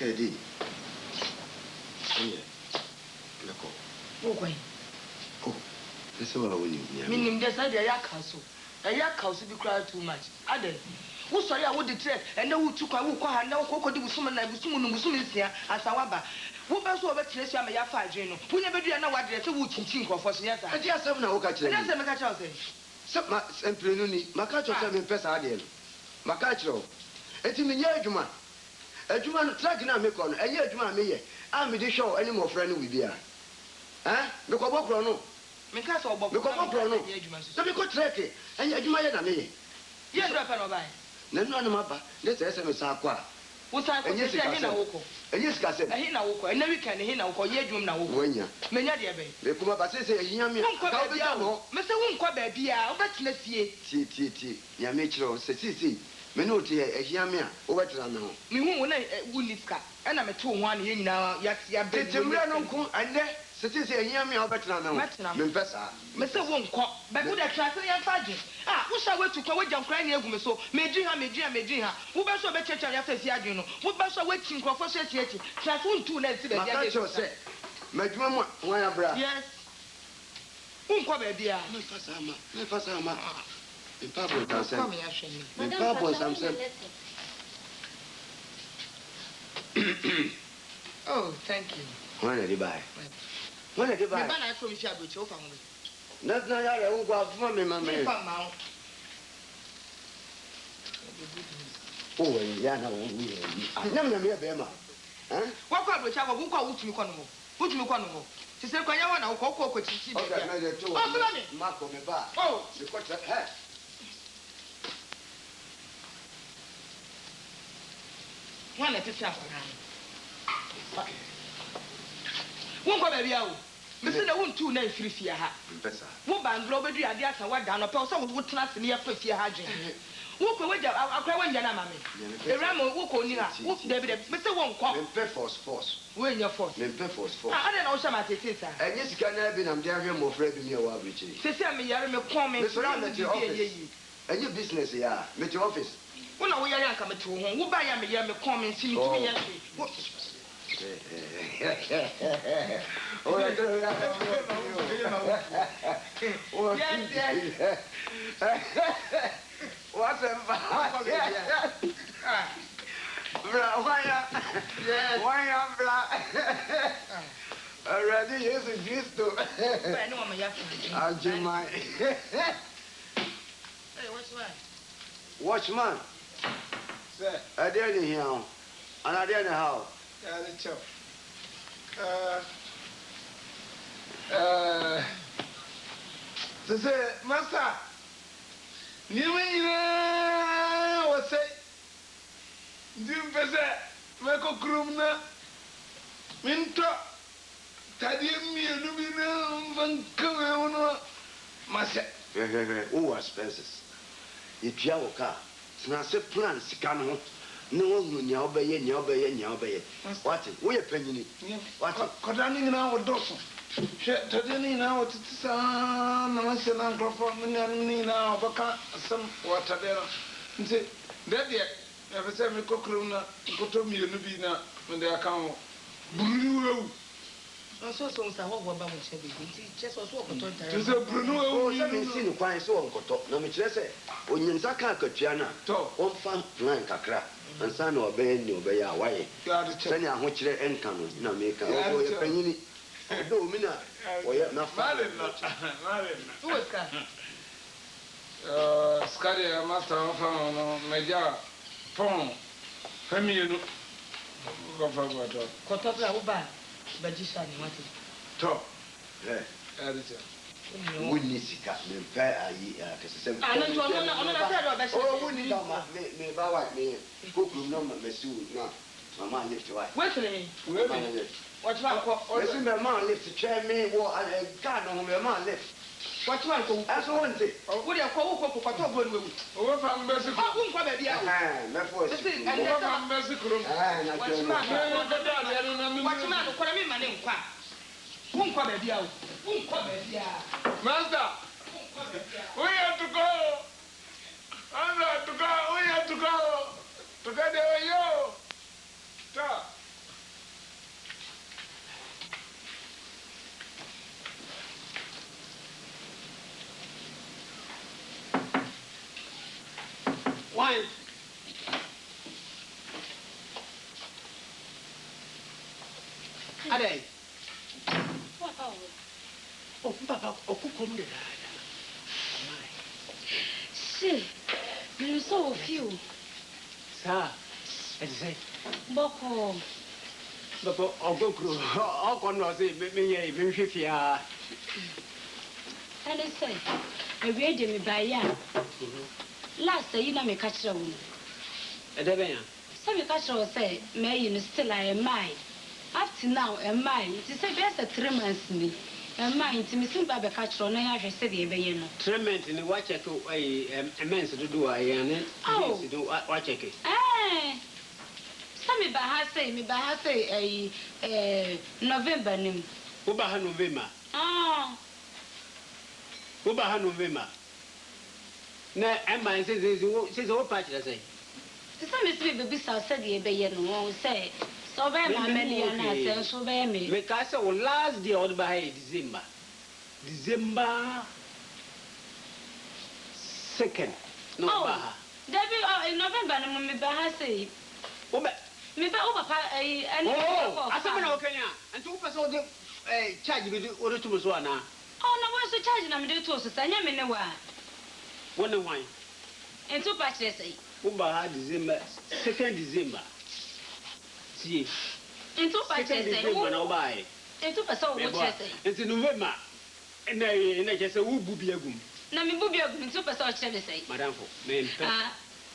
Eddie. Leko. Okay. Oh, this is what I want you. Meaning just like a council. A yak council be cried too much. Ade. Who saw I would declare and no took a wook and no cocoa do summon like Musumun here as Sawaba. Who best over Tracy and Yafa Jeno? Who never do know what they're would think of for yes. I just have no catch. That's a macacho. Some Emprenuni, Macacho seven Pesadian. Macacho. It's in the Yajuma. A Juman tracking a mecon, a Yajuma me. I'm with the show any more friendly with you. Eh? Look at what Brono. Because of Brono. So we could track it, and Yajuma me. Yes, Rapanobai. No, Mappa, let's SMS Aqua. What's I can say? And yes, Casset, I know, and never can hear now for Yajum now. When you, Menadia, they come up and say, Yammy, Mr. Wunquabe, but let's see, T. Yamicho, Sissy, Menotti, a Yamia, over to Rano. Me won't Wooliska, and I'm a 2-1 now, yet, Yabrano, and there. Sisi yami obetra na me mpesa me se won kọ be good attract yan faje wo sha wetu kwa wajam kran na egu me so meji ha wo be so be checha ya fesi adwen no wo be so wetin krofo so echi trust won tu na esi be dia de se madwuma mo wan abra yes won kọ be bia me fasa ama me pabo tansen me pabo samsen oh thank you when did you buy when did you buy? I from Shabu, family. Not now, I won't go out for me, mamma. Oh, Yana, I never hear Bema. What about which I will go to Mukono? Put Mukono. She said, I want to go with you. Marco, me back. Oh, you got that hat. One at a time. Won't go baby out. Mr. I want 2 names 3 fear. What band global do ideas and what down a person would trust near for fear hygiene. Walk away, I'll cry when you're not mammy. The Ramo walk on you. David, Mr. Won't call him force. When you're forced, force. I don't know some at it, sir. And yes, can have been, I'm there here more afraid of me or which is. Say, me, you're coming surrounded your office. And your business, yeah, met your office. Well, we are coming to home. Who buy me, you're coming, see me. What's a why I'm black? Already is a gift to Aljumai. Hey, watchman? Sir, I didn't hear him, and I didn't how. To say, Master, you was say, Jim Pesa, Mako Krumna, Minto, Tadium, Van Kavano, Master. Who was Spencers? If you have a car, it's not a plan, Sicano. No, you obey. What? We are penny. What? Codaning now with Dawson. Tadini now at Namashan Uncle now, Baka, some water there. Say, that yet, ever said me cockruna, go to me, Nubina, when they are come. Bruno. I saw some about just was walking to Bruno. I've seen quite so on no mistress. When you Saka Cotiana, one fan blank a crack. And son or Ben, you obey our way. Send your which they encounter, no make a penny. No, Mina, or yet not Marlin. Who was Scotty, master of Major Pong, Family. Go for what? Cotopla, but you shall want it. Top, editor. Wouldn't you see Captain Fair? I don't know. Oh, wouldn't you me about me? Cook room number, Messu, no. My man lives to wife. What's what's my man lives to chair me? What I can't know my man lives. What's my as one thing? What do you call for top one? Oh, I'm Messi. I won't come at the other. And I'm Messi. What's the matter? What I mean, my name, won't come at the other. Master, we have to go. I'm not to go. We have to go. Together, yo. Stop. Aye. Ade. Oh, papa, okukom de dada. Shit. Me so few. Sa. Ese. Boko. Baba, ogokro. Okono se me ye me hwefia. And I say, I read me by ya. Last year, you know, me catch a woman. Edebe. Some catch her say, may you still I am mine. Up to now, am mine. It is a best 3 months me. And mine to me, soon Baba catch her, and I have said, you know. Trement in the watch a immense to do I and Oh, to do watch it. Eh. Some me by her say, a November name. Uba November. Oh. Uba November. Na Emma says all patch, I say. Some is baby said, you know, say. So very many and I say, so very me. Because our last day out by December. December 2nd. No, oh, Debbie, in November, me by her say. Me by over oh, I said, okay, and 2% of the charge with the order to Moswana. Oh, no, what's the charge? I'm doing to us, and I'm in the one. One wine. And 2 patches say. Uba December 2nd December. See, In 2 patches say, no buy. And 2% which I say. It's in November. And I just say, who will be a goom? No, me booby up in 2% say. Madame, men.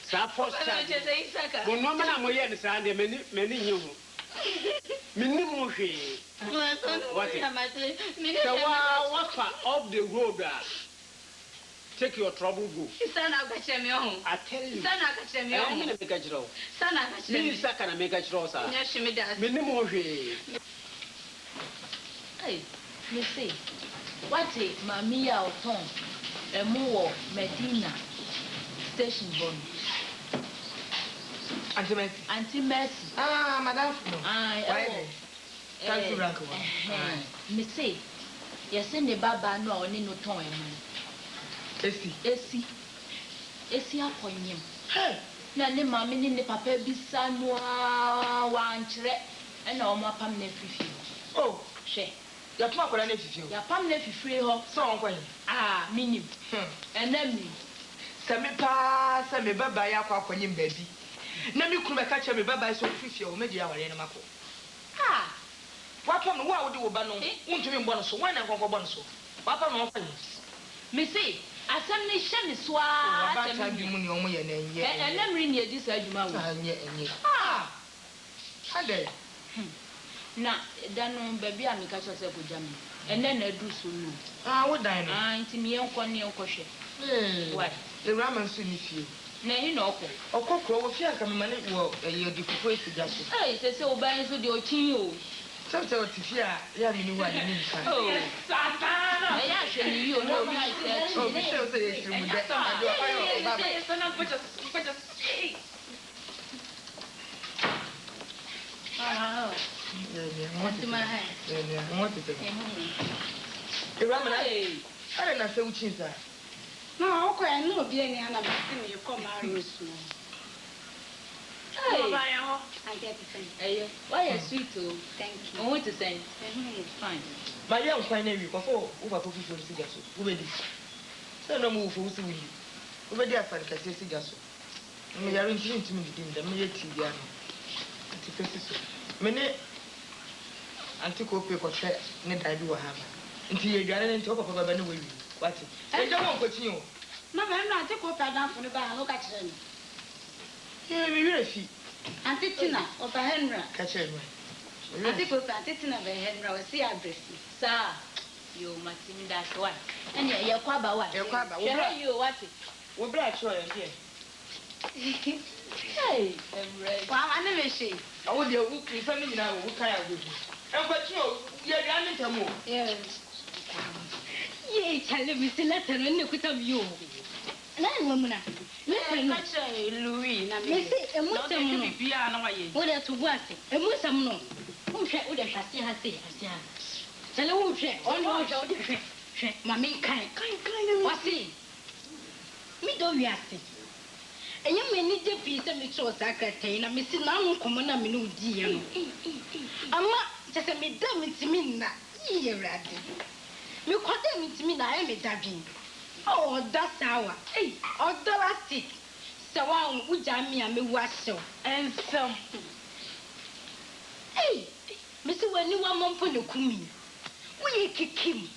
Suppose I say, when no man am here and Sunday, many you. Minimum. What part of the road? Take your trouble, go. Son, I'll get me home. I tell you, son, I'll get me home. Make a draw. Son, I'll get me. Minister can make a draw, sir. Yes, she does. Minimum. Hey, me say, what a mamia or Tom, a more Medina station bond. Auntie Mercy. Ah, madam. Aye, Thank you, Ranko. Me say, yes, send the baba no only no Tom. Esi upon him. Hey, Nanny, mammy, in the papa be son, one tre, and all my pam nephew. oh, She, your papa and nephew. your pam nephew free her. So I'm going. Ah, minim. And then me. Send me pass, send me baba yakwa kwenye baby. Na mi kuma catch me baba so fifi o media wale na mako. Ah, Wapa no wa wo de wo ba no. Untumi mbo no so, wan na nkokọ bo no so. Wapa no fa yi. me say, asem ni hye me so a. Wapa ta bi mu ni omo ye na enye. And then ring ye this adwuma wo. Enye. Ah, Ade. na dano baby a me catch yourself go jam. And then I do so no. Ah, wo dan no. Ah, nti me enko ne enko hwe. Why? The ramen so ni fie. Na hi na okọ. Okokro wo fie aka me mane wo ye di fufu esiga so. Eh, se o ban so de o chin o. Sometimes what if ya ni wa ni nka. Oh, Satana. Eh, ya hwe ni yo no bi se. Oh, me say say you mu de. I do ayo baba. Ah, What my hand. What is it? The ramen I don't know say which is that. No, okay, no, be any other thing you come out of Hey, I get the same. hey, why you sweet oh? Thank I you. want to say. Fine. My young fine name because oh, over coffee for cigar so. Who be this? So no move for see you. Over there for the cigar so. Me are into me the me TV ano. Anti face so. Me ne anti ko pe ko hwe ne dai bi wo ha ba. Nti ye dwane nti o papa ba ne wo wi. What? E je won ko tin o. No, I'm not take up down for the bar, look at him. Yeah, me we fi. Auntie Tina, or Henry. Catch him. Auntie Cook, Auntie Tina, Henry, I see a breast. Sir, you must mean that one. And you're quite about what? You're quite about what? You what? We black show here. Hey, I'm ready. Well, I never see. I would you family now who can I go. And but you are the more. Yes. Ye, tell me, see, let her in the quick of you. No, woman. Listen, Louis, now, Missy, and what's the piano? What are to work? And what's some no? Who shall would have seen her say, tell her who shall, all your mammy kind. What's it? Me don't be asking. And you may need a piece of me so sacred, and Missy Nam common a minute, dear. Amma, just a madam, it's me, ye rather. You condemn it to me, I am a dabbing. Oh, that's our, or dollar stick. So on, would I me and me wash so, and some. Hey, Mr. When you want Mompono Kumi, we kick him.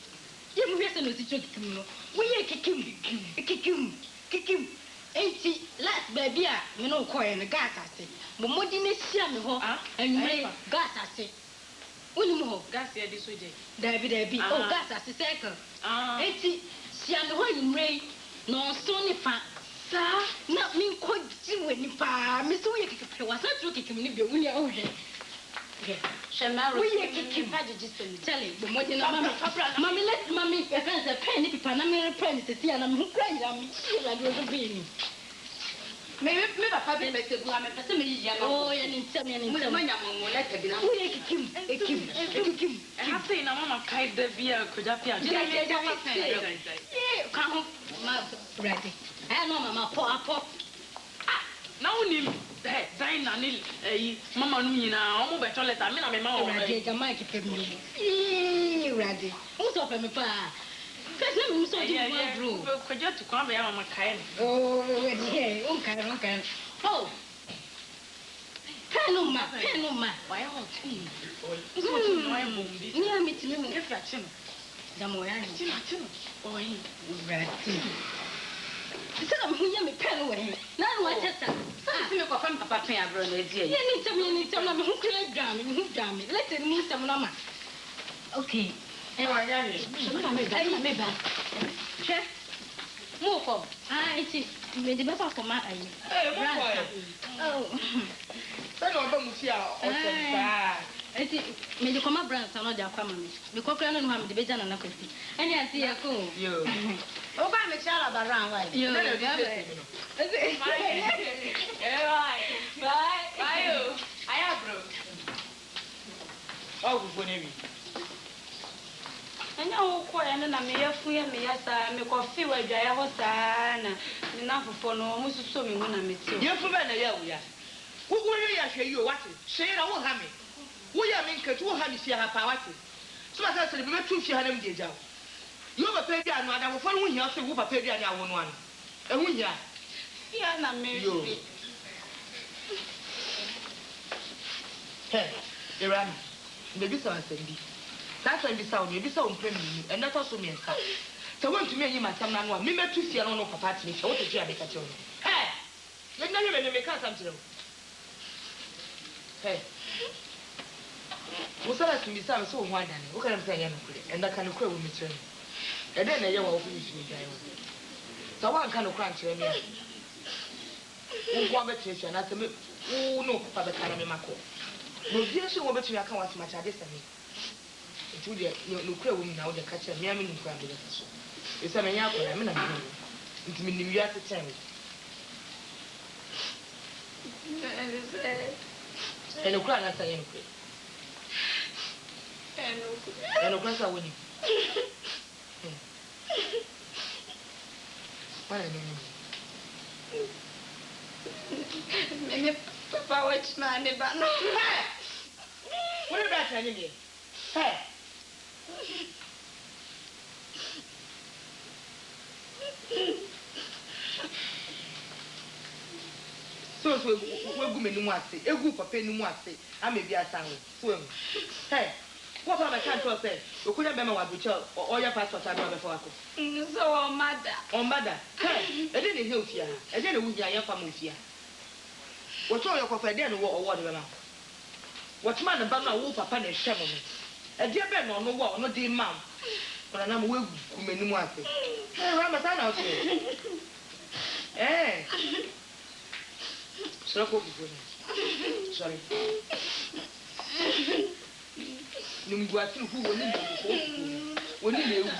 You listen to the we kick him. Ain't he? Last baby, you know, coy and a gas, I say. But more than a sham, and you may gas, I say. One more gas here this way. There be, oh, gas, I say, second. Ain't he? She and the one ray, no, so nipa. Sir, not me quite see when nipa. Mr. Wick was not looking to me, but we are over. Shamara, we kick him. Tell him, the more than Mammy, let Mammy defend the penny, Panama apprentice, and I'm who cried on me, like was a being. Maybe a public makes a glamour, oh, and tell me, and let her be. We kick him. I have seen a mamma kite the beer could appear. Come home, ready. I know, Mamma, pop. Now, Nim, Dine and Mamma Nina, almost better let me know. I might keep me. Ready. Who's up me, pa? Because no, so you could just to come here on my kind. Oh, okay. Oh, Penuma, why all tea? Near me to me, if that's him. The more I do, oh, ready. Instead of me, pen away. Now, what is that? I feel like Papa Pay a brother. You need to tell me who could damn me, who damn me. Let it mean some number. Okay. And I am back. Chef, move up. It is made the better for my eye. Oh, I don't see how. May you come up, Brand, some of their family. Because I don't have the better than a coffee. And I see a cool. You. Oh, I'm a child of around. You know, bye. I have broke. Oh, whenever. And now, quiet, and I'm here for me. Yes, I make coffee where I was enough for no almost so many when I meet you. You're from Venezuela. Who will you watch it? Say I won't have me. We are making 200 here power. So I said, we two share them, dear. You have a baby and I will follow you after whoop a baby and I won one. And we are. Yeah, not married. Hey, Iran, the visa said, that's when the sound, you be so premium, and that also means that. So, want to me, my son, one, me met to see on for party, so what did you have a catch on? Hey, let me never make something. Hey. What's that to me? So why then? What can I say? And that kind of queer with me, and then I will finish with you. So one kind of crunch, me. One better, and I said, oh, no, Papa, can I make no, dear, she will bet you I can't watch much. I guess I mean. It's really no queer woman now, the catcher, me, I mean, it's a man, I mean, it's me, you have to tell me. And the crowd, I say, and of course, I win. What I mean, maybe Papa, which man, but no. What about any? Hey. So, we're going to watch it. A group of penny watch it. I may be a sound. Swim. Hey. What am I trying to say? You couldn't remember what you tell or your passport I before. So, mother. Hey, I didn't help you. I didn't with your family here. What's all your coffee then or whatever? What's man about my wolf upon a shovel? A dear Ben on the wall, no dear mouth. But I'm will come in the market. Hey, Ramadan out here. Eh? Sorry. You go through who will need when you live.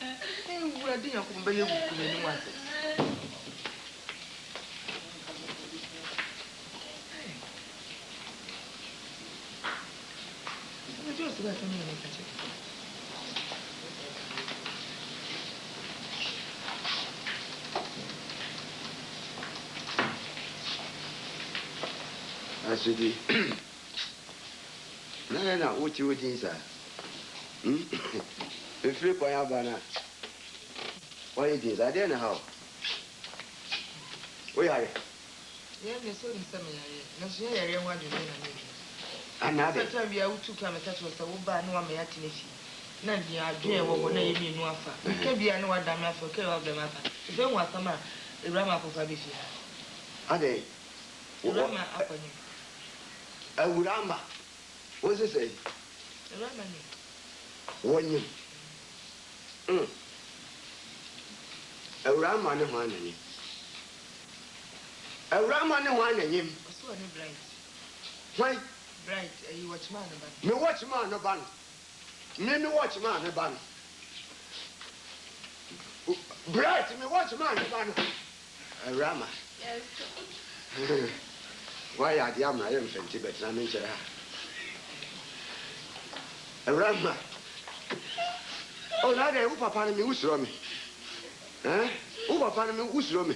I didn't come by you in one. Just let me look at you. Asudi. Na uti sir. If you go Havana, why it is? I don't know how. Where are you? Yeah, Miss Seminary. No, she ain't one to do. Another time we are to come and touch us. I will buy no one may attend. None the idea what will name me no offer. Can be no one damn for care of the matter. If you want some, the grammar for Fabicia. are they? Grammar upon you. A Uramba. What's it say? The Raman. One you. A Raman and one in him. A Raman and one in him. So bright. Why? Bright, you watch man about. Me watch man a ban. Me watch man a ban. Bright, me watch man a ban. A Rama. Yes. Why are the Amra infant, but I mention her? A Rama. Oh, now they whoop upon me, who's wrong me? Eh? Whoop upon me, who's wrong me?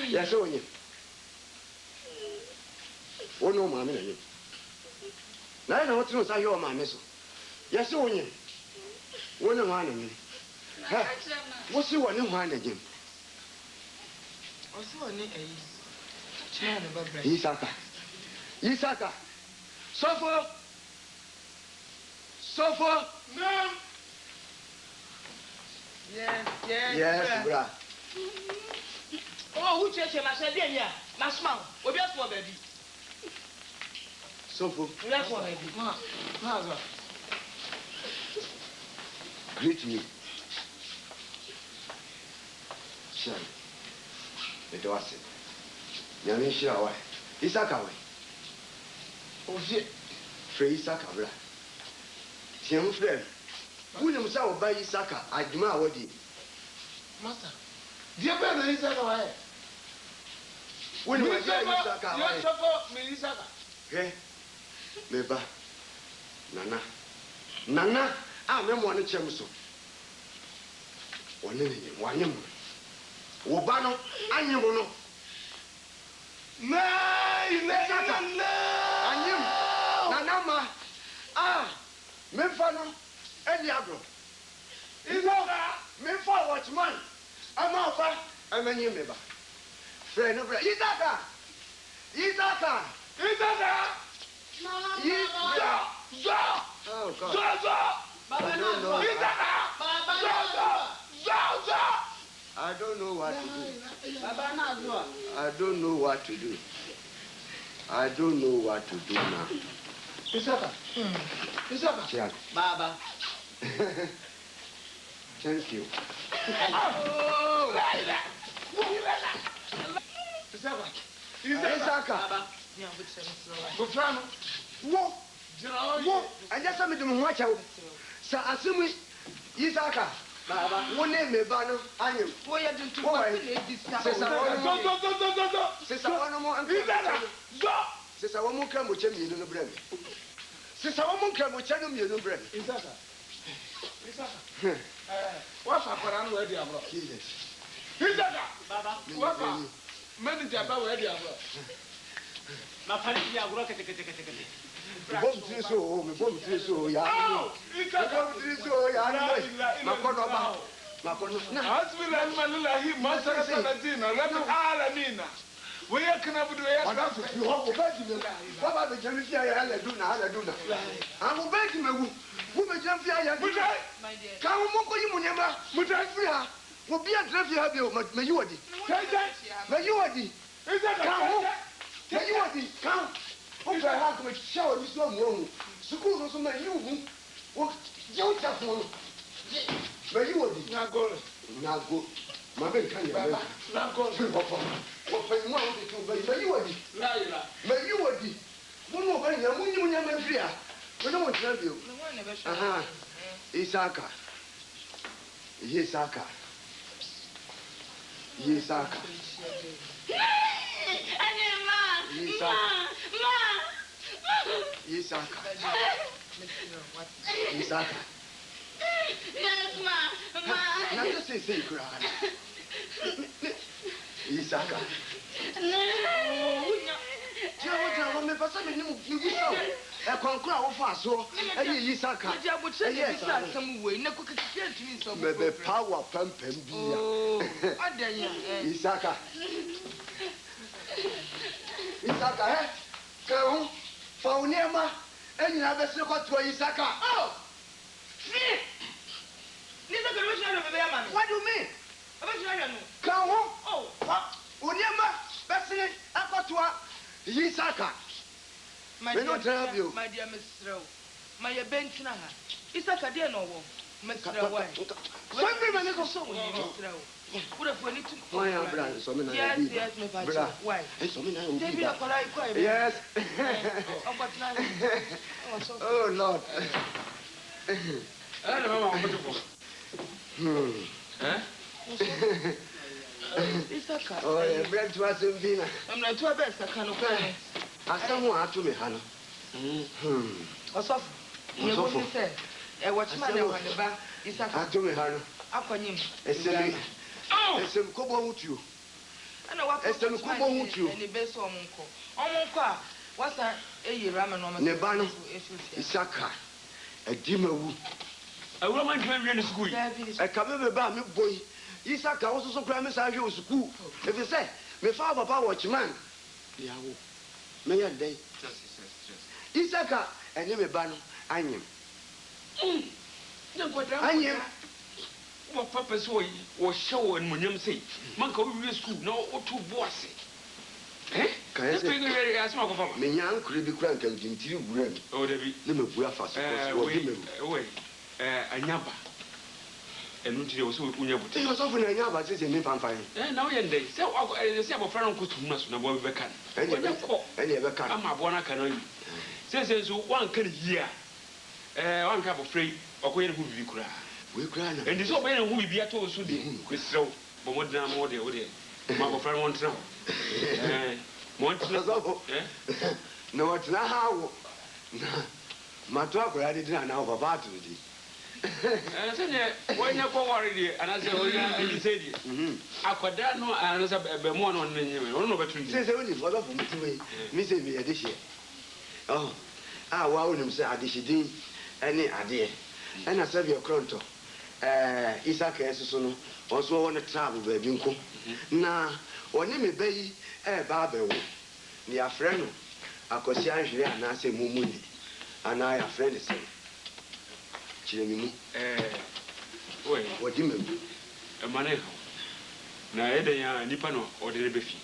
Yes, on you. Oh, no, mamma. Now I know what to know, say your mamma. Yes, on you. One of one. What's the one in one again? Also, a man about bread. Isaka. Suffer. No. Yes, brah. Oh, who church my said, yeah, my smile. What just for baby? Suffer. That's what I did. Ma. Greet me. Shem. The door said, Yamisha away. Isaka away. Oh, shit. Free Isaka, brah. Tiamu friend. Who knows how by Isaka? I do not what he. Master. Dear brother, Isaka away. When you Isaka away. You suffer me, Isaka. Hey, Meba. Nana. I remember one chemso. One name. Obano, Anyamo. Nanama. Memfano, Eliagro. Memfa watchman. I'm out. I'm a new member. Friend of Isaka. Oh, God. I don't know what to do. I don't know what to do. I don't know what to do now. Isaka. Check. Baba. Thank you. Isaka. Bufano. Wo. I just said to me, watch out. So, assuming Isaka. One name, Mebano, I am. Why are you Sister, one more come with you in the bread. Sister, one more come with you in the bread. What's up for an idea? Isaka, Baba, what's up? Manager, Baba, idea. My parents are working. Bomb three so, yeah. We are can have you have Baba the Jamaica, I do now. I'm begging you. Who may jump here? Come on, you never. Mutai, will be a traffic have you, Mayuadi. Mayuadi. Come. If I have to shower this one wrong, school also may you don't have one. Mayuadi. Now go. My baby can not go to what you want to do, Mayuadi. One more when you never fear. We don't want to tell you. Isaka. Isaka. Yes, Ma. Not just say cry. Isaka. Tia wota wo me pasa me nim ni so. E konkura wo fa so. E Isaka. Tia buche ni bisa asem we na kokeke ntimi so. Me power pampam bia. Oh, adanya. Isaka. Isaka Kahu Faunema Enya bese ko to Isaka. Oh. See. Nisa ko we share me man. What do you mean? Aba share no. Kahu Oh. Unema bese akotoa Isaka. My dear Mr. My bench na ha. Isaka dey no wo. Mr. Why? Something man go So Mr. What if we need to? Why am brand so me na? Yes, me father. Why? So me na obi. David akola ikwa e. Yes. Oh Lord. I don't know what Isaka. Oh, yeah, brand to us in Vina. I'm not too best I can okay. Asamu atu me hano. Osof. You go say e watchman e wan ba Isaka. Atu me hano. Akwanyim. Esemi. Esem ko bo hutu. Ana wa ko Esem ko bo hutu. Ni be so omunko. Omunko a wasa eyira me no ma. Ne ba no. Isaka. Edimawu. awura man twa wie ne school E ka me ba me boy. Isaka wo so kra me sa hwe o school. E fi say me fa papa watchman. Yawo. Me ya dai. Isaka ene me ba no anyem. Anyem. wo papa so wo hyew en munyam sei man ka wo wie school na wo to boase Ka ese. pe ge ya asma ko papa Me nyan kure bi kra nka ntiri wura mi. o debi Ne me bua fa so ko di me. we anyaba enu tire wo so unya buti E yo so fu na nya ba se me fanfan. na wo yende se se abofra no kotum na so na bo be kan Ene be kan. ama bo na kan yi se so wan kan yi a wan ka abofra yi okoye ne hu bibi kura We kra na. endi so be ne hu bibi ato so de kwesrew bo mo dina mo de wo de ma abofra no ntra mo ntra So no what na hawo. Ma to akora de dina na papa to di. se ne wonya ko wari de anase wonya ani se di akoda no anase be mo no nyeme no betu ndi Se woni fo do fu mutu we. Mi se bi ade hye. Oh. Wa wonim se ade hye din ene ade. Ena se bi okronto. Isaka esusu no. Onso wo ne travel ba bi nko. Na oni me bayi ba abewo. Ni afre no. Akosi anhwere anase mumuni. Ana ya friend se. Chiremimu. we Wodi mem. mane ho na eden ya nipa no odere befi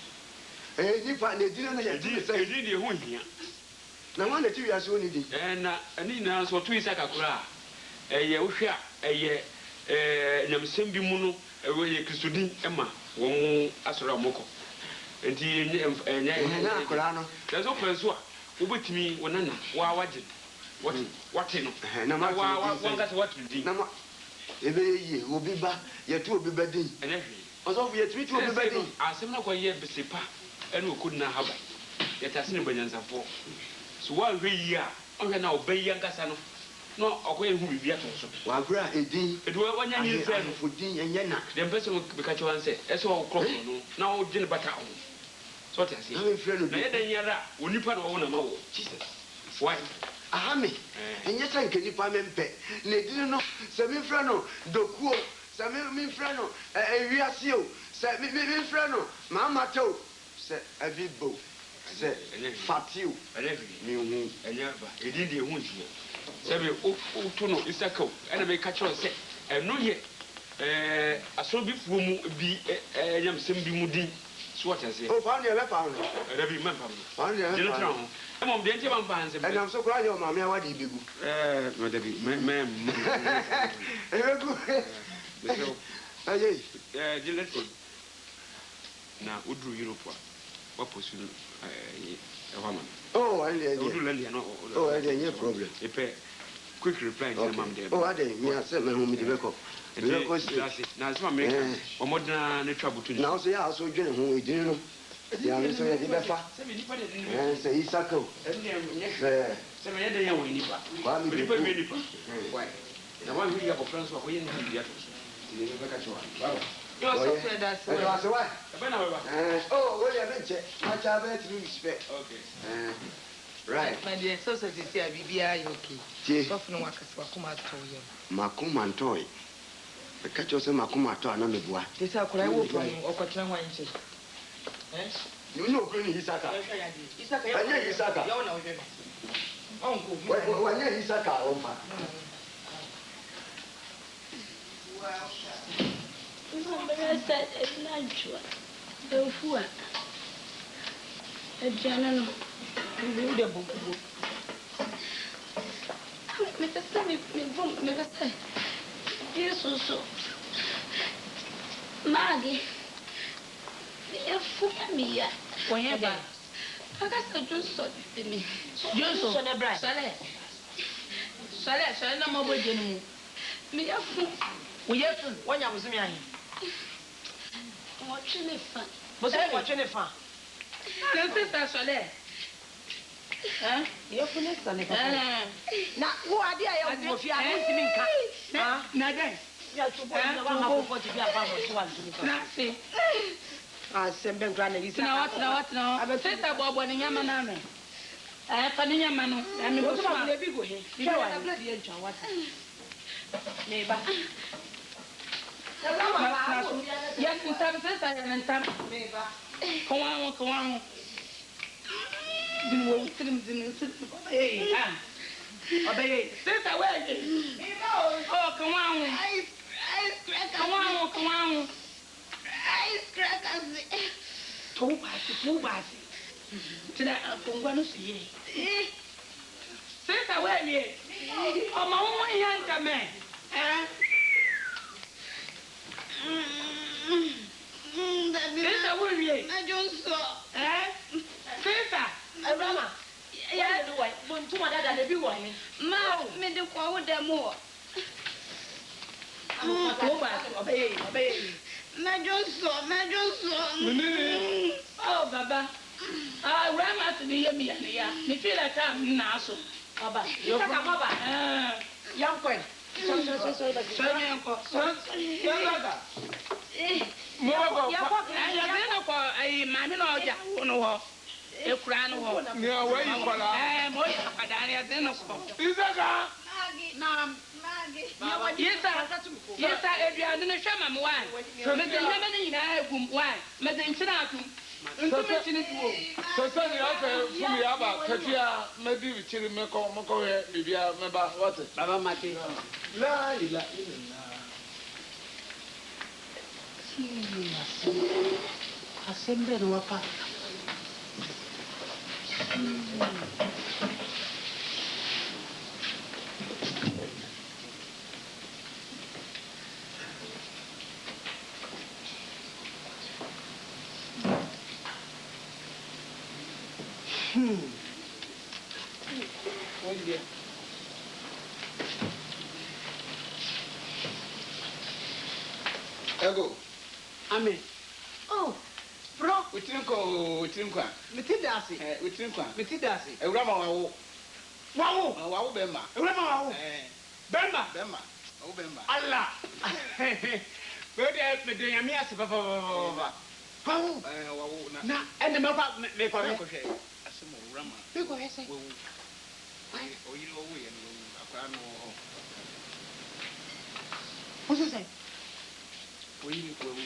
Nipa na edina na ya di se. edi de ho hia Na ma na ti wiase woni di. na ani na so to Isaka kura ye wo hwe a ye nyamsem bi mu no ye kristodin ema wo asora moko enti Na akora no. there's no place wa ubetimi wonana wa waje wate no Na ma wa ngata watu din na ma ebe ye obi ba ye tu obi ba din. ene hwe Ozo fu ye tu obi ba din. asem na kwa ye besepa ene okudna haba ye tasene banyansafo so wa hwe yi a onhwe na obayi ankasa no no okoye hu bibia to so Wa kura edin. edu wanya nyi se no Fu din enye na. dem person be ka che wan se eso wo crop no na wo gene bata ho so te ase Na me frɛ no na bi. ye dan yara onipa na wo na ma wo Jesus. why Ahame. Enye san ke nipa mempe. Na edin no se me frɛ no dokuo. Se me frɛ no ewiase o. Se me frɛ no mama to. Se avibo. Se fatiu. ene hwe Mi hu. enya ba edi de hu hia se be o to no Isaka ene be ka che se eno ye aso bi fuo mu bi nyamsem bi mu din so what ase O fa ne be fa no. ere bi man pam Fa ne je be no fa. tra ho mom de ntia man pan se E nam so kura ye o ma me awade ibegu. no da bi me Ebegu. so Aye. je let's na udru Europe wa posu man Oh, I dey. udru land no Oh, I dey problem. epe quick reply to mam there Oh, I dey. Me ase me hu me de beko. Me beko si. na so America omodna ne twa butu Na so ya so dwene hu edin no. Ya me so ye de befa. se me nipa de Se Isaka. se me yede yan woni pa Wa mi nipa me nipa why na wa wi ya ko France wa ko yen bi ya to so ni be ka cho wa You are so fair that's why. why. Oh, well, I mentioned. I have to respect. Okay. Right. My dear, so says it's here, BBI, okay. So, no one can come out to you. Macum and toy. The catch was a Macum at all, no, this I could walk from or Cotton wine. You know, Queen Isaka. Isaka. Uncle, when Isaka, I said, it's natural. The fool. A general. you the book. Never say. Yes, so. Maggie. The fool me. Whenever. I got a juice to me. Johnson, Saleh, no more with Me a fool. we have to. When I was me, Watching it fun. but I watching it fun. Sister Saleh. Huh? You're finished, son. Now, who are they? I don't see a Nada. Yes, to be a Nothing. Send them granny. Now, I will say that Bob and Yamaname. I have a Yamano. I mean, what's my baby go here? You know, I bloody and what? Neighbor. Yes, we have sister and time. Come on. Didn't hey, obey. Sister, where? Oh, come on. Come on. Ice crackers. Two bars. Today, I'm going to see you. Sister, where you? Oh, my own young man. Sister, where you? I don't saw. Sister, Rama. Yeah, do I? When two other than the one. Ma, me the power them more. Obey. I don't saw. Oh, Baba. Rama to the Yamia. Me feel like I'm now so. Baba, You're a mother. Young queen. Ego. Amen. Oh, bro. We think oh, Mitidasi. we think Mitidasi. a Rama Wow. wow Bemma. Wow. Bemba. Bemma. Allah. Where they me doing me as papa. Wow. Na and the mapa me ko he. Asemo Rama. Me ko he say. O yiri owo ye no akwa no ho. What's he say? O yiri ko owo.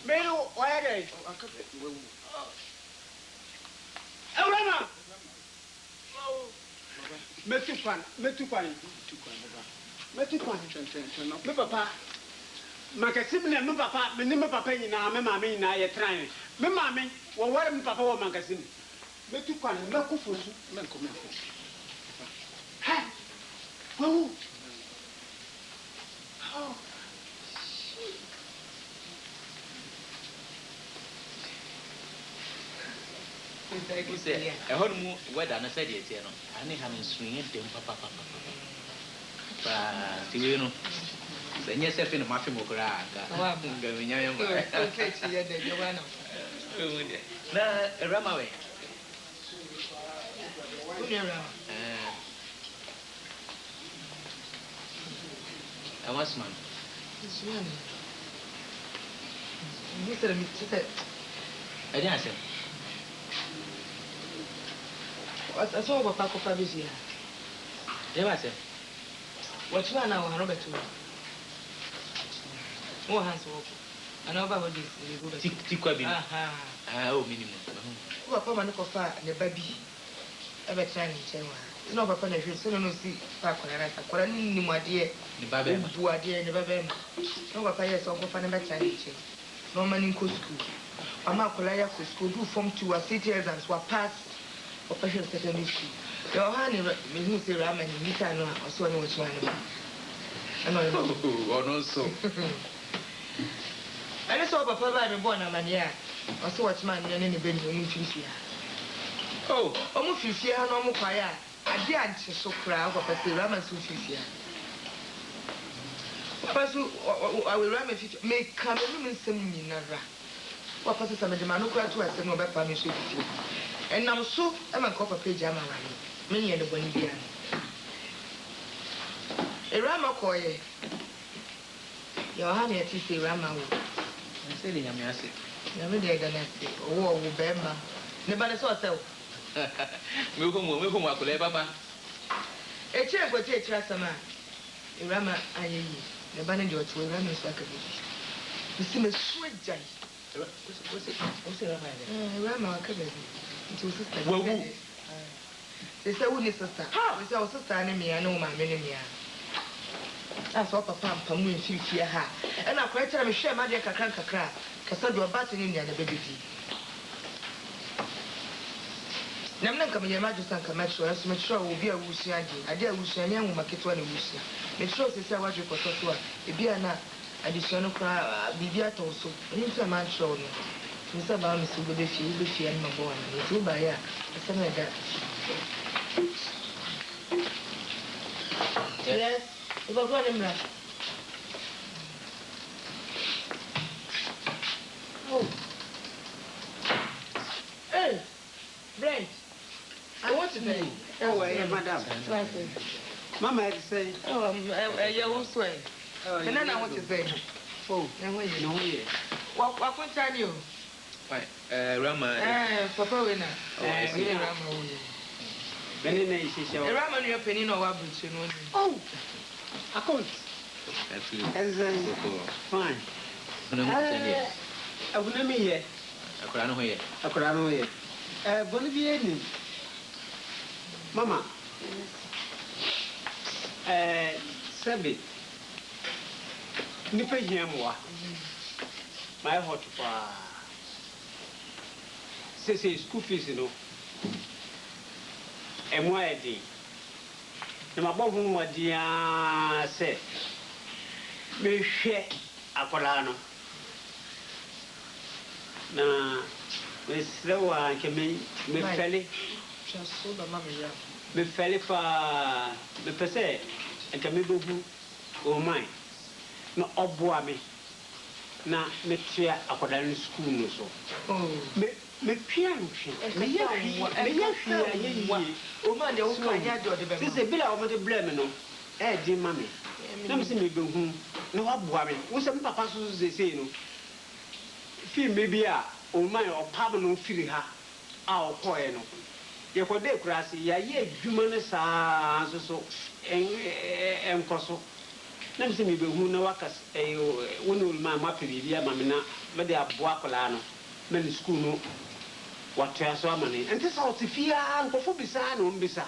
Mero why dey? Akape wewu. Rama. Metu kwan. Me papa. Makasim ne me papa, me ni me papa nyina, me maame nyina ye tran. Me maame, wo ware me papa wo makasim. Metu kwan, me kufusu, Me ko. ha. Wo. Oh. Say, a whole moon weather, and I said, yes, I need having swinging them, papa. But you know, then yes, if in a muffin will cry. Going young. Now, a ram away. And what's man? You said, I didn't say. I saw what Paco Fabrizia. There was it. What's one now, Robert? More hands walk. And over what is Tikwabi. Oh, minimum. Who are Papa Nicofa and the baby? Ever trying to tell her. No, Papa, I should soon see Paco and I for any more dear, the baby, who are dear in the baby. No, Papa, yes, or Papa never trying to change. No man in school. Ama Kolaya school do form 2 as citizens were passed or special secondary school. Your honey, Miss Raman, Mitano, or so on which one. Oh, no, so. I just saw Papa by the born a mania, or so much man in any bed when you choose. Oh, almost 50 years, no more fire. I dared to so proud of a Raman Sufia. I will ram if it may come in some minera. What passes some of the Manuka to us and no better permission. And now so I'm a copper page, I'm a many and the Bonidian. A Ramacoy. Your honey at Tissy Rama. I said, I'm asking. Never did I say, oh, Bemma. Nobody saw so. Move home, Papa. A chair for take Rasama. A Rama, I the banner George will run us like a bitch. You seem a sweet judge. What's it? Rama, come in. It was sister. They say, who is sister? How is our sister enemy? I know my enemy. That's what Papa and Pamu and Fifi ha. And I quite tell me, share my dear Kakanka crab, because I do a batting in the baby. Namna kama jamaa tusanka metro aso metro wo bia wusia ade ade awusia nya nwoma ketwa na wusia metro sese awadwe kototo a ebia na adisua no kra bibia to so oni ntia man show no nisa ba mi sugo be fie an mabo na to ba ya asema da yes uba kwa nimra oh hey Brent, I want to know. Oh, yeah, madam. Mama, I say. Oh, you also. And then I want to say. Oh, no way. What can tell you? Why, Rama. Papa, winner. Rama, you're penny no one. Oh, I can't. That's fine. I will let me here. I could run away. Bolivia, Mama. Sabi. Nipa hiamwa. My hot for. Say school fees, you know. And why did? My boy, my dear, said, me share a colano. Na. Slow and me fairly. Just so the mammy. Me fairly for the per se, and can me go oh mine. No, obwami. Na me tear a cordon school no so. Oh, me piano. Me oh man, the old this is a bill over the blame, no. Eh, dear mammy. Let me see me go home. No, obwami. What's some papa say, no? Feel maybe o man o pablo no firi ha a o koe no ye ko de kurase ya ye adwuma ne saa so enkoso na me se me behu na wakas wonu ma ma piri bia ma me na me de aboa kola no me ni school no wato so amane ente sa o te fia nkofo bisa na o mbisa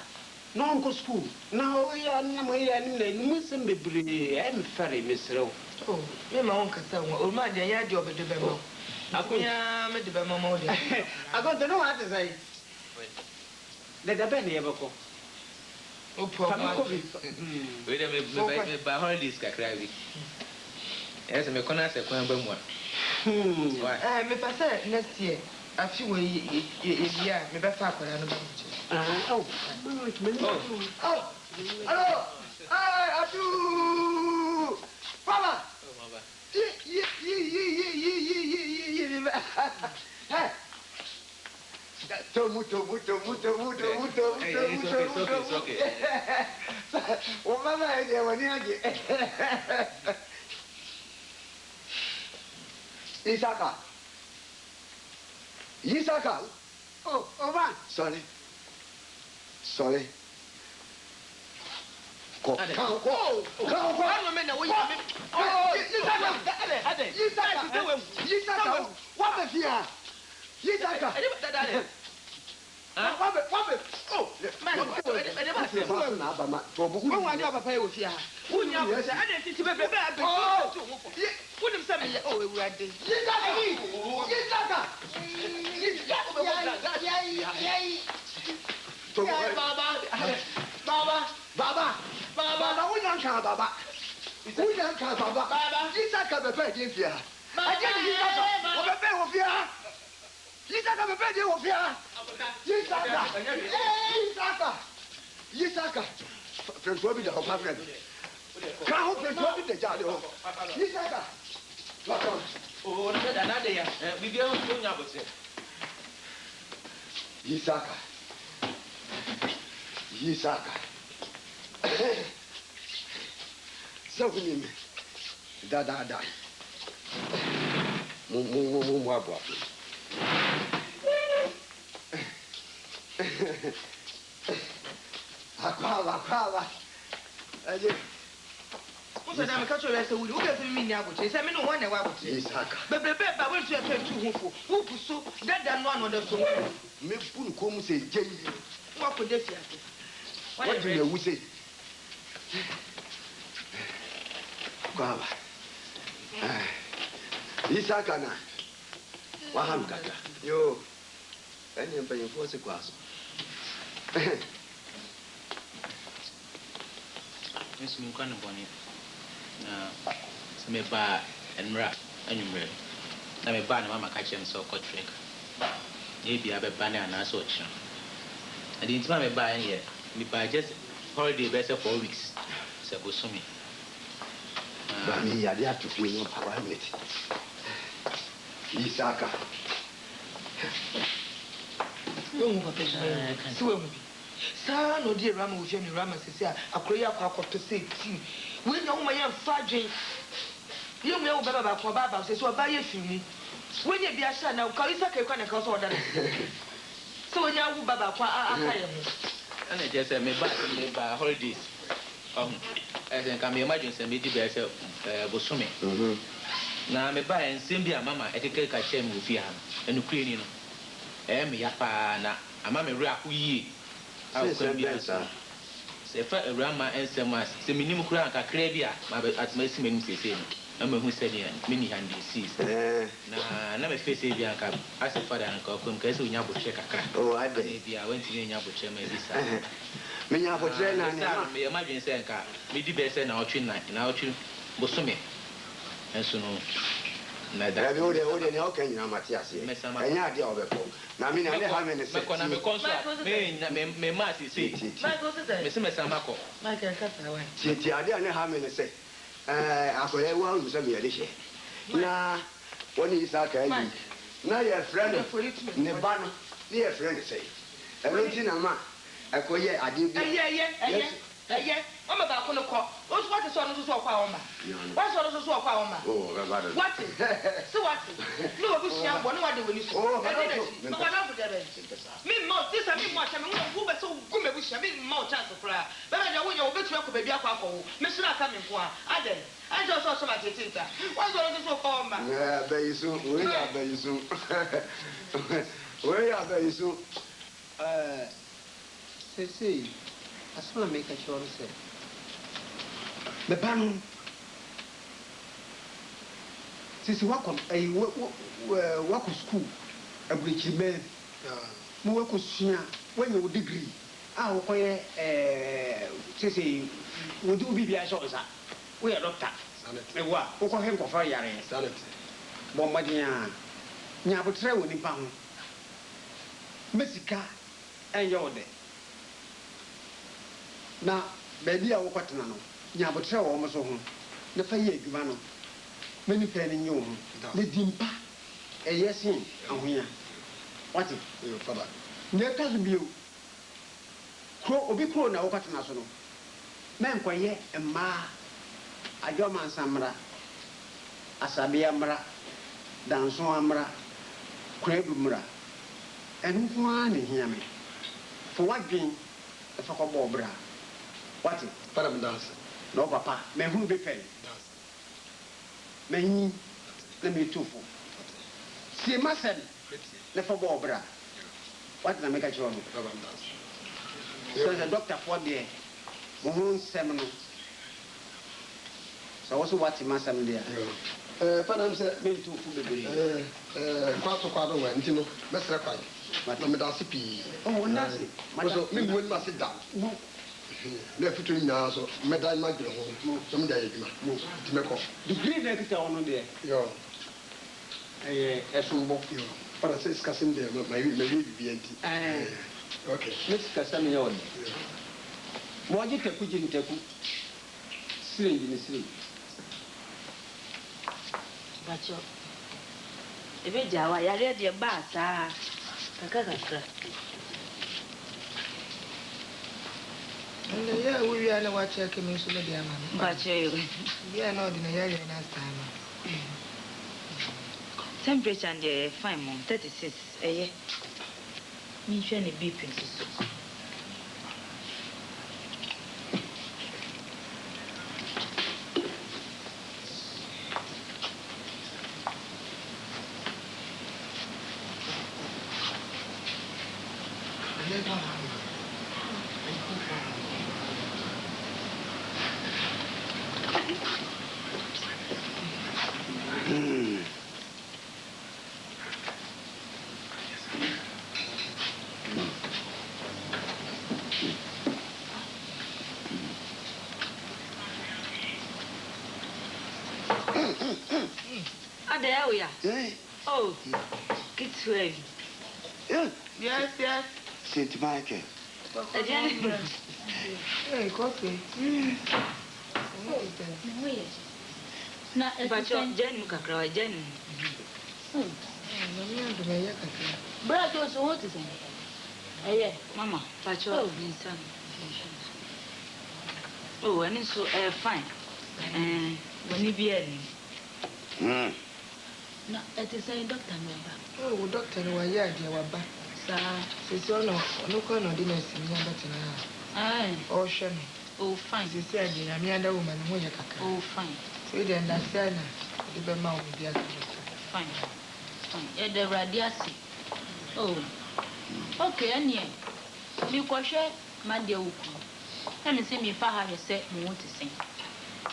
no nko school na o ya na mo ya ni na mu se bebre me fere me srew oh me ma on kasa o ma de ya de obedo be mo Akunya me de be mama de. I got to know what to say. The Ben Yabako. Oh, poor wait a minute, by holidays, Kakravi. Yes, I'm a corner, a quamble one. Me pass next year. A few years, me back up on another. Oh, hello. I do. Papa. Muto. o mama e woni age Isaka oh man sorry Come. I'm not men away. Isaka, what the fear? Isaka, oh, man, Baba, we don't care, Baba. We don't care, Baba. Isaka be pay dey fear. I get Isaka. We pay wo fear. Isaka be pay dey wo fear. Isaka. Friend, what be the papa friend? Ka ho friend, what be the jale ho? Isaka. Welcome. Oh, na dey ya. Bibi o nya bote. Isaka. So we me. Da. Mu abo. Akwa. Aje. Musa na me ka cho yese wuri. Wo ka se mi ni agoche. Se me no won na wa agoche. Isaka. Bebrebe ba we tu efe tu hufo. Wo buso dada no ano da so. Me pun ko mu se jeyi. Wo ko de fiase. What do you say? Kwaba. Isaka na. Waham kaka. Yo. Ani mpanyi force kwaso. Yes, me kan boni. Na se me ba enra anwumre. Na me ba na mama ka chem so ko trek. E bia be ba na na so chi. Adi ntima me ba en ye. Me ba just holiday be say 4 weeks. Se go so me. Ba mi ya dia to we no power minute. Isaka. Yo mu papa si we mu bi. Sa no di rama wo hwe mi rama sisi a akoro ya kwa akoto se ti. We nya wo ma ya fa dwen. Ye mu ya wo baba ba ko baba se so ba ye fimi. We nya bi a sha na ka Isaka kwa na ka so oda na. So we nya wo baba kwa aka ye mu. Ana je say me ba holidays. As in can be imagine say me di be say bosome. Na me ba ensem bi a mama ekeke ka chem wo fi ha. Enu kure ni no. Me ya pa na ama me ru akoyi. Se fa rama ensem as se minim kura anka kra bi a ma atma si menim sese no. Na me hu se dia mini hand disease. Na me face bi anka as father anka ko nka se unya bohwe kakra. Oh, I be bi a wantini nya bohwe ma bi sa. Me nya bohwe na na me imagine say nka me di be say na otwe na otwe bosome. Enso no na da o de ne o kan nyina Matias ye enya ade a obeko na me na ne ha me ne se me me konso me ma si Michael said me se me sama ko Michael kata wa ti ade a ne ha me ne se akoye wa hu se me ye de hye na woni Isaka yi na ye friend ne ba no ne ye friend say enti na ma akoye ade bi eye Mama ba ko no ko. O so what so no so kwa won ba. What so kwa won ba. Oh, ba ba. What? So what? No obi sia bo no wa de woni so. Oh, ba ba. No ba na bu de be. Me mo this me mo acha me wo be so gu me bu sia me mo chance kura. Ba ba de wo nya wo betu akọ baabi akọ akọ wo. Me sira aka me ko a. Aden. I just so ma teteta. What so kwa won ba. Ba yisu, we ya ba yisu. We ya ba yisu. Say asma make a sure say the ban sisi wako wako school abridge men mo wako sua when you degree wo koye sisi wo do bibia so sa we a doctor e wa wo ko hen ko fa yare bo madia nya botre woni pa ho mesika enyo de na baby a wokotena no nya botre wo mo so ho na fa ye adwuma no mani pɛ ne nye wo ho ne dimpa ɛyɛ sen ahoya wate yo faba ne ka so bio kro obi kro na wokotena so no menkɔyɛ mmaa adwomansa mmra asabea mmra danso mmra kwaadu mmra ɛno nko ara ne hia me fo wadwen ɛfa kɔbɔ ɔbra wate para me danse na ɔ papa mahunu bɛpɛn mahi na metofo sie masɛm na fa bɔ ɔbra wate na meka kyerɛ no sɛ dɔktafoɔ deɛ mo ho nsɛm no sɛ wo so wate masɛm deɛ Panam sɛ mentofo bebree kwaso kwado wa nti no mɛsrɛ kwan na meda ase pii so mebuo no ase da na afuto no nyinaa so mɛda ma dwene ho so mede ayɛ adwuma nti mɛkɔ degree na ɛkita wo no deɛ ɛyɛ ɛsombɔ para sɛ sikasɛm deɛ mawie bibia nti okay ne sikasɛm yɛ ɔde ma ɔgye taku gye ntaku sirengi ne sirengi Bacho. Ebe jawa yare de ba sa kakra. And yeah, we are now checking me so the man. Bacho. We are not in a area last time. Temperature and the fine mom 36. Eh. Me share ni BP so. Oh, it's well. Yes. St. Michael. Hey, coffee. Na Bacho, Jenny Kakra, Jenny. Brad also what is it? Eh, Mama, Bacho, son. Oh, and it's so fine. When you be any. No, it is a doctor member. Oh, doctor, no, yeah, dear, Wabba. Sir, she's no corner dinner, Aye. Oh, Shannon. Oh, fine. She said, I'm the woman who you Oh, fine. So you understand, the Bema will be fine. Fine. The radiasi. Oh, okay, and yet. You question, my dear Uku. Let me see me if I have a set, you want to sing.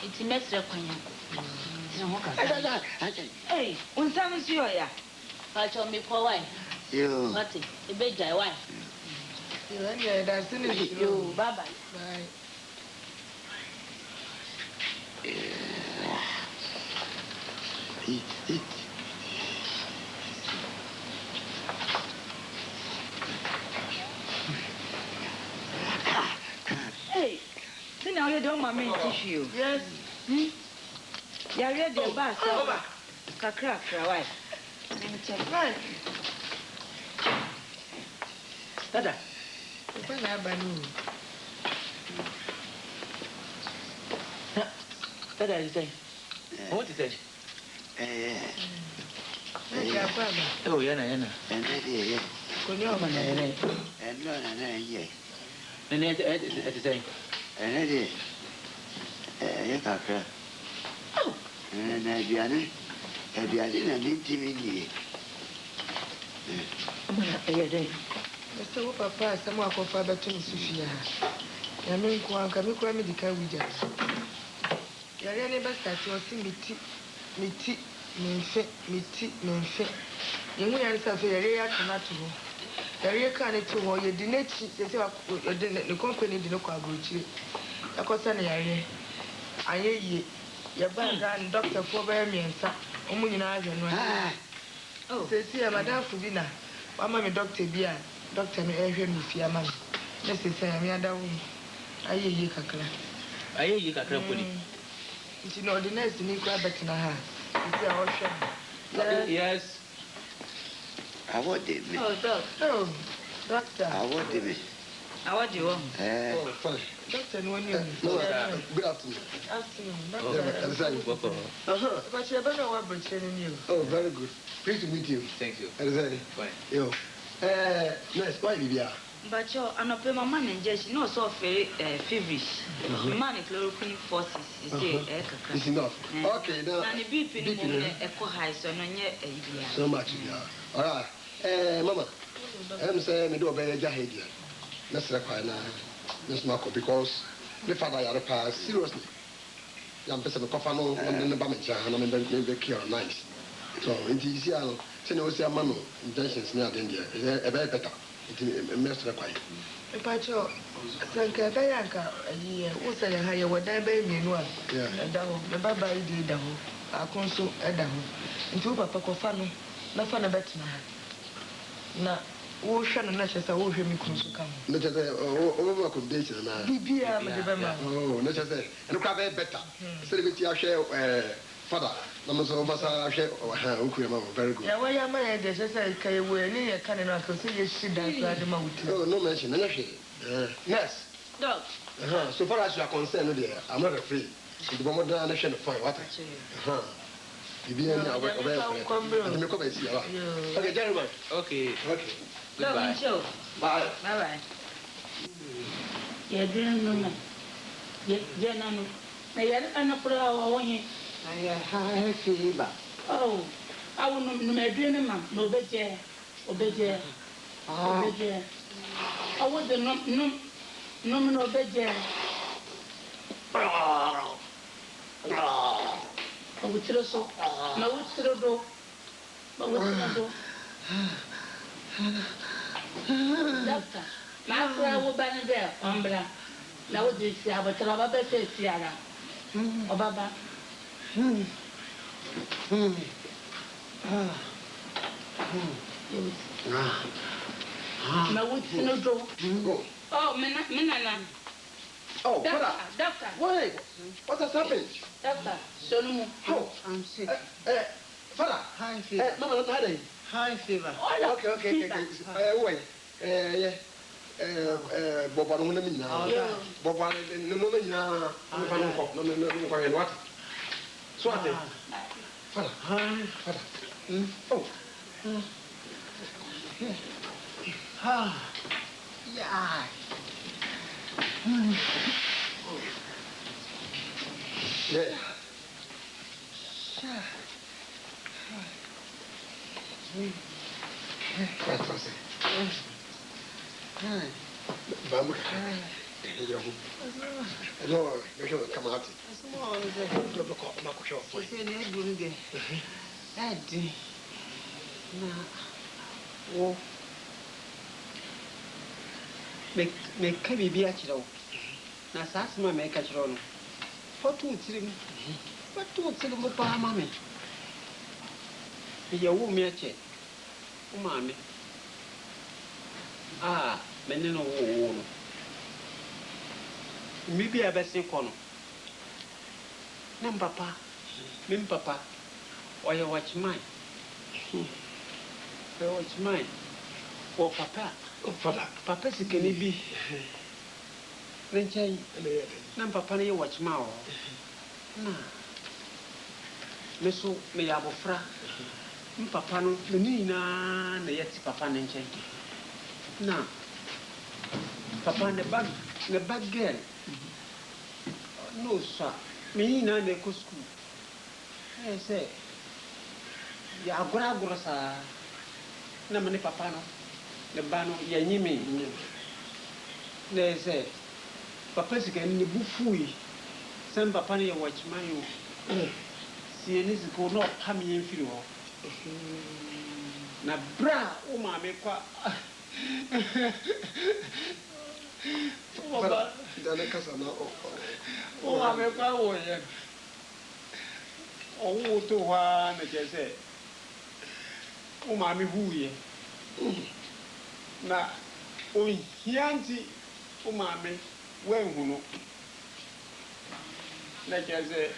It's a mess of Hey, un time is your ya. Patch on me for wine. You, what it? A big guy, wine. You, that's you. Bye bye. Bye. Hey, see now you don't want me to tissue. Yes. You are ready to bath. Kakra, why? Right. Dada. When I banu. Dada is saying. What is it? Oh, Yana. And yeah. And no, and at the same. And it is. Oh. And Diana, and TV. So, Papa, someone called Father to Sufia. I mean, Quanca, medical widgets. Your neighbor started to me tea, me fit. You may answer for your real tomato. The real can't to hold your dinner, the company did not go to a cosa. I hear ye. Your background, Doctor Forbear, and Sir, Oh, says here, Madame Fubina. Mamma, Doctor Bia, Doctor Adrian with your man. Let's say, I'm your down. I hear you, Kakra. I hear you, Kakra. You know, the next thing you grab back in a hand. Yes. I want it. Oh, Doctor. I want it. How do you want? Fine. Doctor, no one knew. No, good afternoon. Afternoon. But you're better what Britain you. Oh, very good. Pleased to meet you. Thank you. Fine. Yo. Nice. Why, Libya? But I'm not paying my man and just no so very feverish. Man, chloroquine forces is It's enough. Okay, now. And the BP echo high, so no yet so much. All right. Mama, I'm saying me do a better job here. Let's require now. Let's mark because the father had a pass seriously. Young person of Coffano and the Bamacha, and I'm in the cure nice. So, in this year, Senator Mano, intentions near India, a very better. It must require. Pacho, Sanka Bayanka, a year, who said how you were there, baby, and one. Yeah, and down, the Baba did the whole, our consul, and down. Into Papa Cofano, no fun about now. Oh, Shannon, not just a whole him come. Not just over accommodation. Oh, not just a and crab better. Celebrity, I share father. Numbers of us are share very good. Yeah, why am I just like I wear near cannon? I can see you sit down at the mountain. Oh, no mention, yes. Dog. So far as you are concerned, dear, I'm not afraid. The moment I understand the fire, what? You be any aware of it. Okay, gentlemen. Okay. Goodbye. Bye. Bye. Yeah, no. Yeah, no. I'm not proud of one. I have fever. Oh, I will not dream, ma'am. No better. Obey. I want the no better. I would tell so. No, what's the door? But what's the door? Doctor, my friend will ban there, Umbra. Now, this is our trouble, Sierra. Oh, Baba. Now, what's the door? Oh, Minana. Oh, Doctor. Wait, what has happened? Doctor, so no. Oh, I'm sick. Father, high fever. Mama, not hiding. High fever. Okay. Wait. Boba no me now. Boba no me now. No, what? So what? Father. Oh. Yeah. Yeah. Vamos. No, deixa eu come out. Me kabi biya ci dawo. Na sa su ma me ka ci dawo. Fatu tsirin mu pa ma me. Ya wu me ce. Uma me. Ah, me ne no wo no. Mi biya ba sin kono. Nan papa. Min papa. Oya watchman. Watchman. O papa. Papa si kene bi. Nenchai. Nan papa ne watchman o. Na. Me so me ya bofra. Papa no ni na yeti papa nenchai. Na. Papa ne bag girl. No sir. Me na ne ko school. Say. Ya agora sa. Na mane papa no. Le bano ya nyime ne se papa sika ni bufui sem papa ne watchman yo si eni siko no pami enfiri ho na bra o ma me kwa baba dana kasa na o ma me kwa wo ye o wo to wa na je se o ma me huye na ohianti umame wenhunu na keze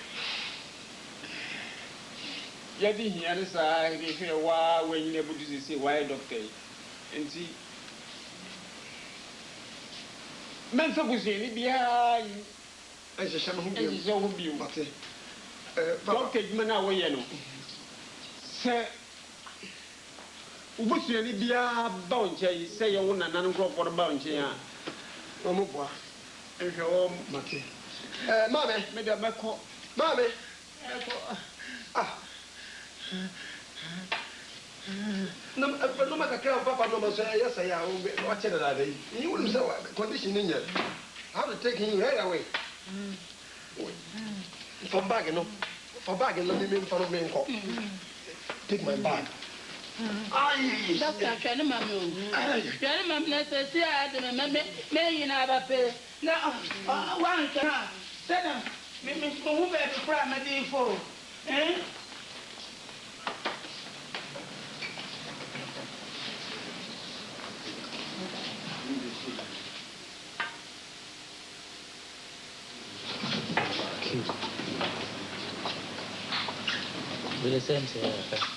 yadi hiane sa hwe wa wenyine budu sisi wa doctor enti Mensa Busini, Bia, I shall have and so will be what don't take me away. Sir, Busini, Bia, Bounty, say you want an uncle for a bounty. Omupwa, and your Mati. Mammy, maybe a back home. Mammy, ah. No matter Papa, no matter, yes, I am watching it. You wouldn't say condition in it. How to take him right away. For bagging, let me in front of me. Take my bag. Doctor, trying to mammy. Trying to mammy, let's say, I remember, may you never pay. No, one can. Then, Miss Move every primary for. Eh?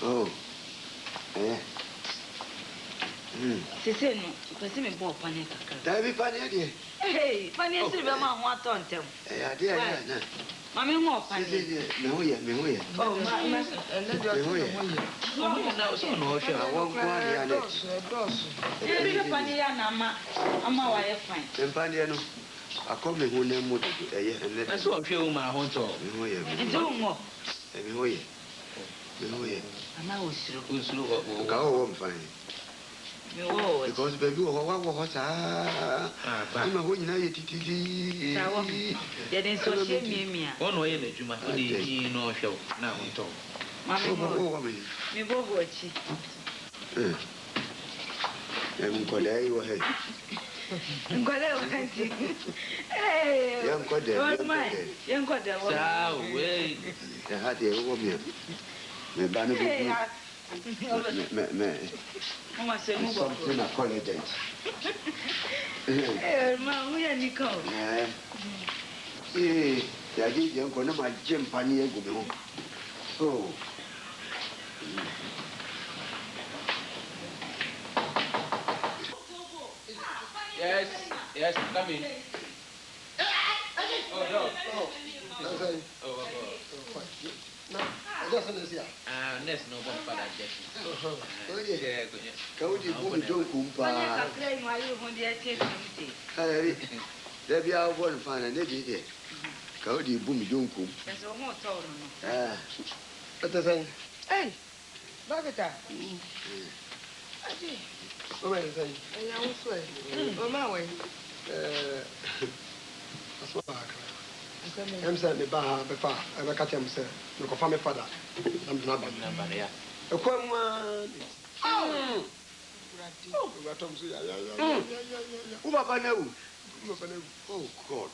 Oh, eh. Sisi no, pese me bon pané kaka. Dabi pané de. Hey, pané si be ma ho aton tem. Ade ya na. Mami mo pané. Me ho ye. Oh, ma, and then you're na so no hwe awon kwa ya na. E bi pané ya na ama wa ye fine. Pané no. Akome ho na mu eye ene. na so hwe wo ma ho to Me ho ye. Ndu mo. Me ho ye. Ama osiro. Osiro ka o mfan. Me wo. Because baby wo sa. Ma ho nyina ye tititi. Sawo. Ye den so hye miemia. Wo no ye na djuma o de yi no hwe na ho to. Mami mo. Me bobo achi. Nkolai wo he. Nkolai wo kanti. Eh. Yankodai. Sa we. Ya hade wo mi. Me ba no bu. Mama se mu go. Something I call it. Ma, we are Nico. Ya ji je ko na ma je mpani egu me ho. Oh. Yes, come in. Oh, no. No, I just understand. Next no one para Jesse. Kaudi bumi don kumpa. There be our one fan and they did. Kaudi bumi don kum. There's a more town. What the thing? Hey, Bagata. What am I saying? I am swear. On my way. That's what I'm saying. Me ba befa. I be catch him say. Me ko fa me father. I'm not bad. Yeah. E ko mu. Oh, Tom say yeah. Who papa na wu? Oh God.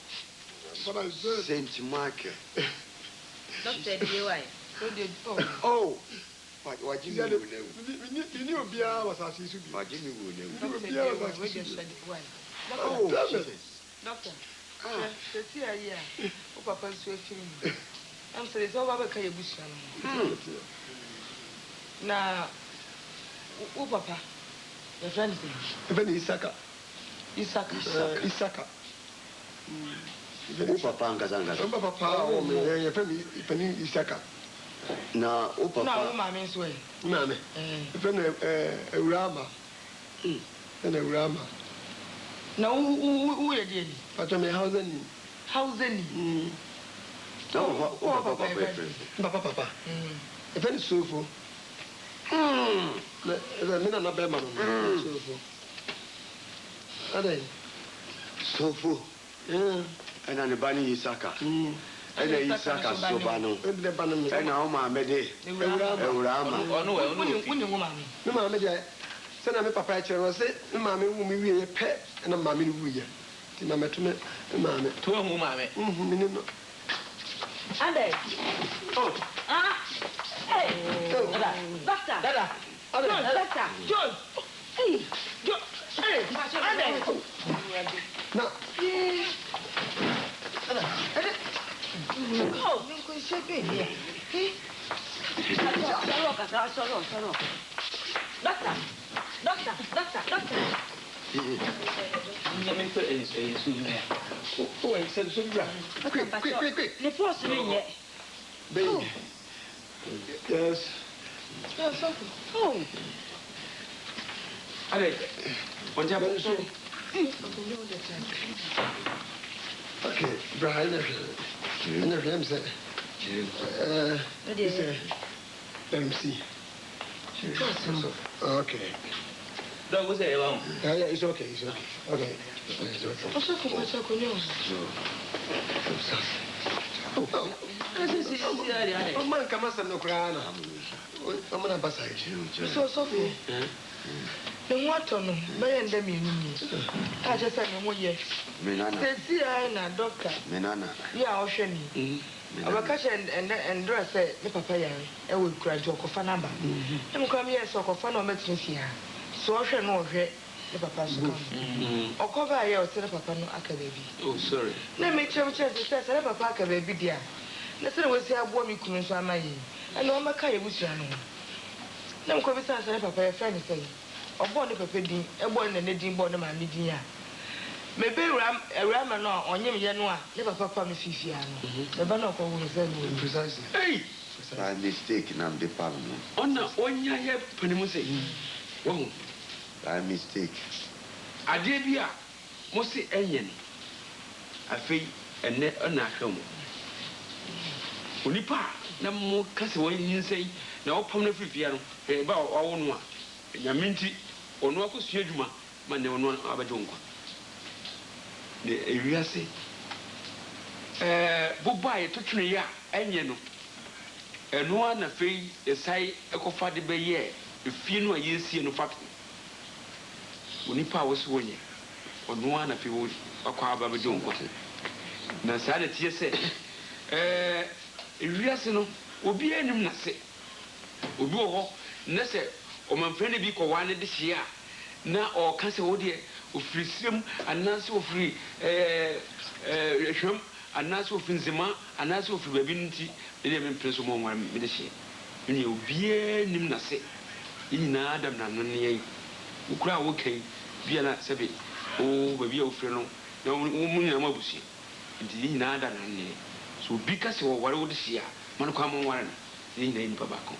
Father is Saint Michael. Doctor DY. Oh. What Jimmy will know. You knew Bia was as he should be. What Jimmy will know. Oh, Doctor. The tea here. Oh, Papa is sweating. I'm sorry, it's all about Kaya Bush. Now, oh, Papa, your friend is Even Isaka. Isaka. Oh, Papa Angazanga. Oh, Papa, oh, me, Penny Isaka. Na, oh, Papa. No, Mammy, swear. Mammy. Even a Rama. And a Rama. No, who are you? But I'm a housen. Housen. No, Papa. If any sofa. The men are not bad, Sofu. And an Bani Isaka. And a Isaka Sobano. And the Banam. And now, my Mede. Rama. Oh, no, woman. No, Mamma, send a papa, was it? Mammy, whom we a pet and a mammy we are. Mamma to me, mammy. To whom, mammy. Ande. Oh. Hey. Doctor. Doctor. John. Hey. John. Hey. Ande. No. Oh, no, go shake it. Hey. Doctor. Nyame pɛ so nyɛ. Oh, I said so bra. Quick. The force in yet. Baby. Yes. Oh. Ale, on t'a pas so. Okay, Brian. And the Rams. MC. Okay. That was a long. Yeah, it's okay. Okay. Oh, man, come on, no crown. I'm going to pass it. So, Sophie. The water, no, by and them in me. I just said, no, yes. See, I am a doctor. Menana. Yeah, ocean. Our catch and dress the papaya, I will cry joke of a number. I'm come here, so of fun or medicine here. So I shall know the papa's come. Or cover your set papa no academy. Oh, sorry. Let me tell you, says a papa baby dear. Let's say we say a woman couldn't swim my and no Macay was young. No commissar said papa, a friend say, or born a papa din, a born and a din born a man media. Maybe a raman on him, Yanua, never papa, Miss Fifiano. The banner of woman said, Precisely. Hey! By mistake, and I'm the parliament. On the one year, Penimuse. Oh, By mistake. I did be a Mossy Onion. I feel a net on a home. Unipa, no more castle you say, no upon the Fifiano, about our own one. Yaminti, or no Cosjuma, my no one Abajunga. The area say, Bobai, touching a ya, and you know. And one a fee, a sigh, a coffee de bay, if you know a year see no fact. Unipa was winning, or no one a few acquire Babajunga. Nasanity said, Iriasino will be any nase. Ubu, Nesse, or my friend be one this year. Now, or Castle dear, of free sim, and Nancy of free shrimp, and Nancy of Finzima, and Nancy of Babinity, the Prince of Mon Medici. You be a nimnase. In Adam Nanny, who cry okay, be a Sabi, oh, baby of Freno, no woman, no Mabusi. Indeed, Nada Nanny. So because you were what this year, Manukam one, the name Babaco.